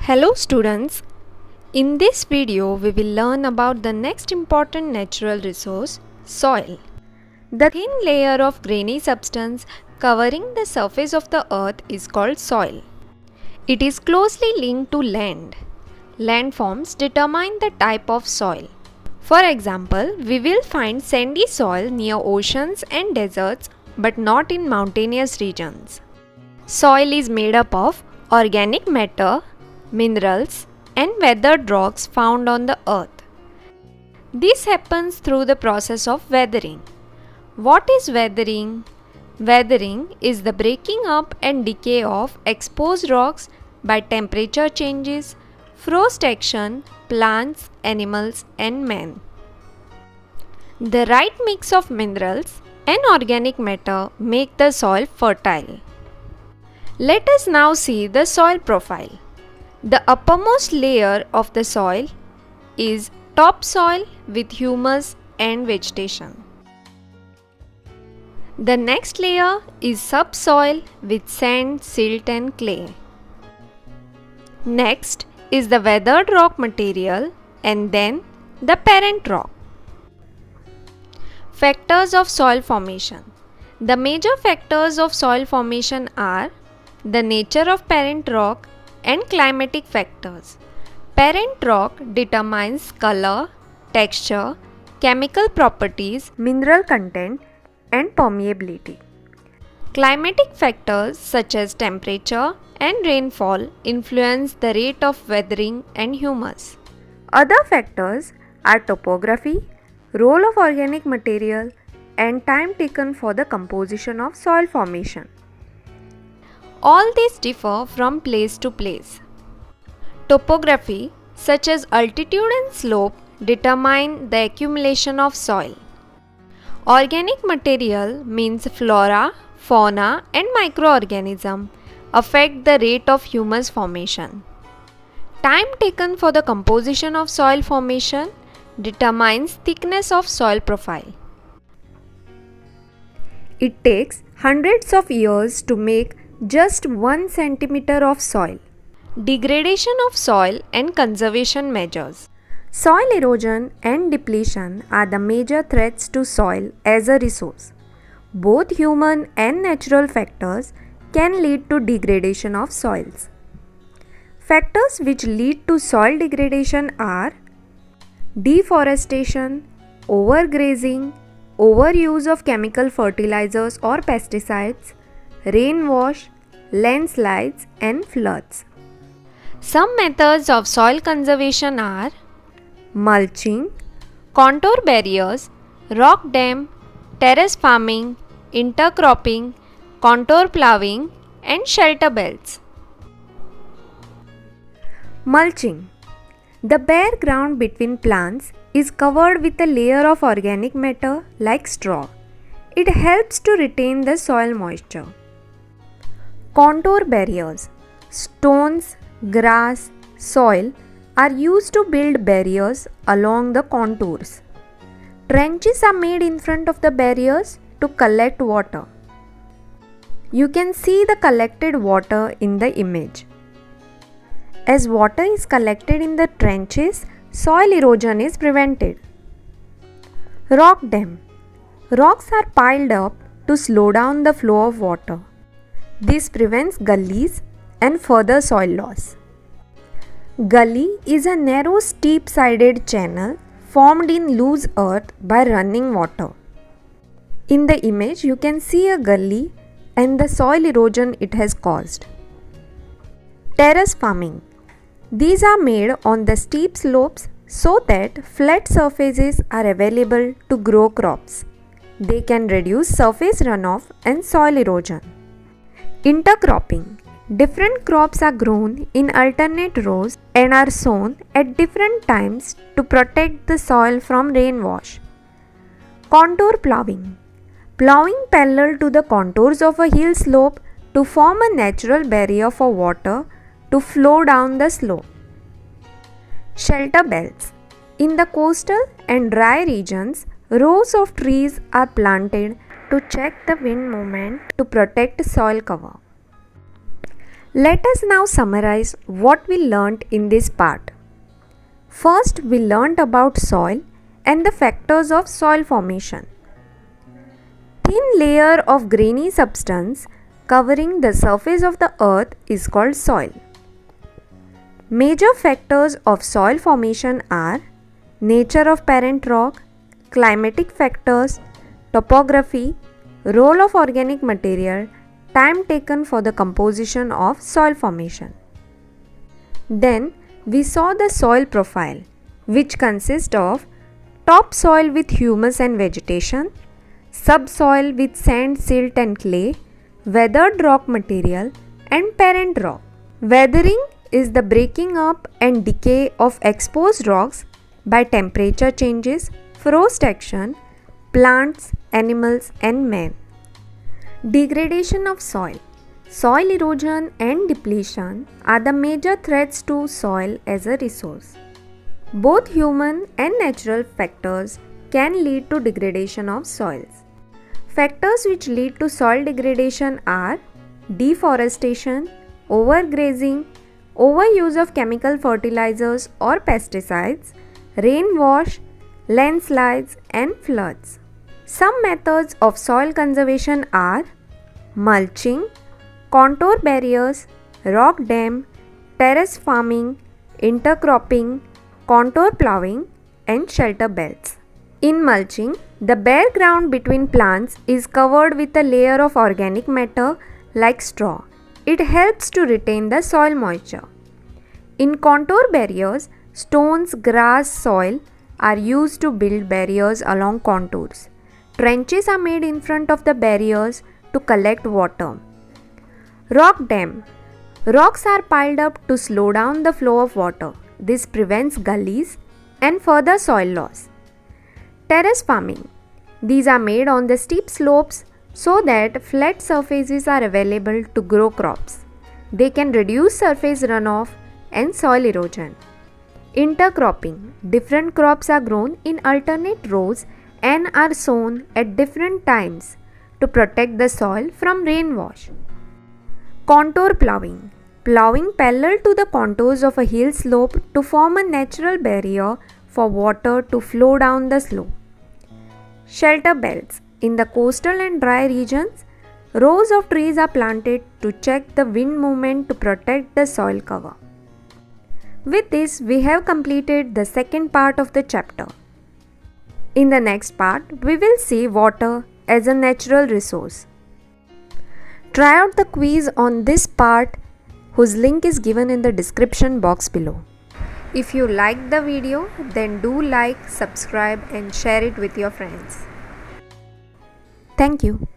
Hello students, in this video we will learn about the next important natural resource, soil. The thin layer of grainy substance covering the surface of the earth is called soil. It is closely linked to land. Landforms determine the type of soil. For example, we will find sandy soil near oceans and deserts but not in mountainous regions. Soil is made up of organic matter, minerals, and weathered rocks found on the earth. This happens through the process of weathering. What is weathering? Weathering is the breaking up and decay of exposed rocks by temperature changes, frost action, plants, animals, and man. The right mix of minerals and organic matter make the soil fertile. Let us now see the soil profile. The uppermost layer of the soil is topsoil with humus and vegetation. The next layer is subsoil with sand, silt and clay. Next is the weathered rock material and then the parent rock. Factors of soil formation. The major factors of soil formation are the nature of parent rock and climatic factors. Parent rock determines color, texture, chemical properties, mineral content, and permeability. Climatic factors such as temperature and rainfall influence the rate of weathering and humus. Other factors are topography, role of organic material, and time taken for the composition of soil formation. All these differ from place to place. Topography, such as altitude and slope, determine the accumulation of soil. Organic material means flora, fauna, and microorganisms affect the rate of humus formation. Time taken for the composition of soil formation determines thickness of soil profile. It takes hundreds of years to make just 1 centimeter of soil. Degradation of soil and conservation measures. Soil erosion and depletion are the major threats to soil as a resource. Both human and natural factors can lead to degradation of soils. Factors which lead to soil degradation are deforestation, overgrazing, overuse of chemical fertilizers or pesticides, rainwash, landslides and floods. Some methods of soil conservation are mulching, contour barriers, rock dam, terrace farming, intercropping, contour ploughing and shelter belts. Mulching. The bare ground between plants is covered with a layer of organic matter like straw. It helps to retain the soil moisture. Contour barriers. Stones, grass, soil are used to build barriers along the contours. Trenches are made in front of the barriers to collect water. You can see the collected water in the image. As water is collected in the trenches, soil erosion is prevented. Rock dam. Rocks are piled up to slow down the flow of water. This prevents gullies and further soil loss. Gully is a narrow steep-sided channel formed in loose earth by running water. In the image you can see a gully and the soil erosion it has caused. Terrace farming. These are made on the steep slopes so that flat surfaces are available to grow crops. They can reduce surface runoff and soil erosion. Intercropping. Different crops are grown in alternate rows and are sown at different times to protect the soil from rainwash. Contour ploughing. Ploughing parallel to the contours of a hill slope to form a natural barrier for water to flow down the slope. Shelter belts. In the coastal and dry regions, rows of trees are planted to check the wind movement to protect soil cover. Let us now summarize what we learnt in this part. First, we learnt about soil and the factors of soil formation. Thin layer of grainy substance covering the surface of the earth is called soil. Major factors of soil formation are nature of parent rock, climatic factors, topography, role of organic material, time taken for the composition of soil formation. Then we saw the soil profile, which consists of topsoil with humus and vegetation, subsoil with sand, silt and clay, weathered rock material and parent rock. Weathering is the breaking up and decay of exposed rocks by temperature changes, frost action, plants, animals and man. Degradation of soil. Soil erosion and depletion are the major threats to soil as a resource. Both human and natural factors can lead to degradation of soils. Factors which lead to soil degradation are deforestation, overgrazing, overuse of chemical fertilizers or pesticides, rainwash, landslides and floods. Some methods of soil conservation are mulching, contour barriers, rock dam, terrace farming, intercropping, contour ploughing and shelter belts. In mulching, the bare ground between plants is covered with a layer of organic matter like straw. It helps to retain the soil moisture. In contour barriers, stones, grass, soil are used to build barriers along contours. Trenches are made in front of the barriers to collect water. Rock dam. Rocks are piled up to slow down the flow of water. This prevents gullies and further soil loss. Terrace farming. These are made on the steep slopes so that flat surfaces are available to grow crops. They can reduce surface runoff and soil erosion. Intercropping. Different crops are grown in alternate rows and are sown at different times to protect the soil from rainwash. Contour ploughing. Ploughing parallel to the contours of a hill slope to form a natural barrier for water to flow down the slope. Shelter belts. In the coastal and dry regions, rows of trees are planted to check the wind movement to protect the soil cover. With this, we have completed the second part of the chapter. In the next part, we will see water as a natural resource. Try out the quiz on this part, whose link is given in the description box below. If you liked the video, then do like, subscribe and share it with your friends. Thank you.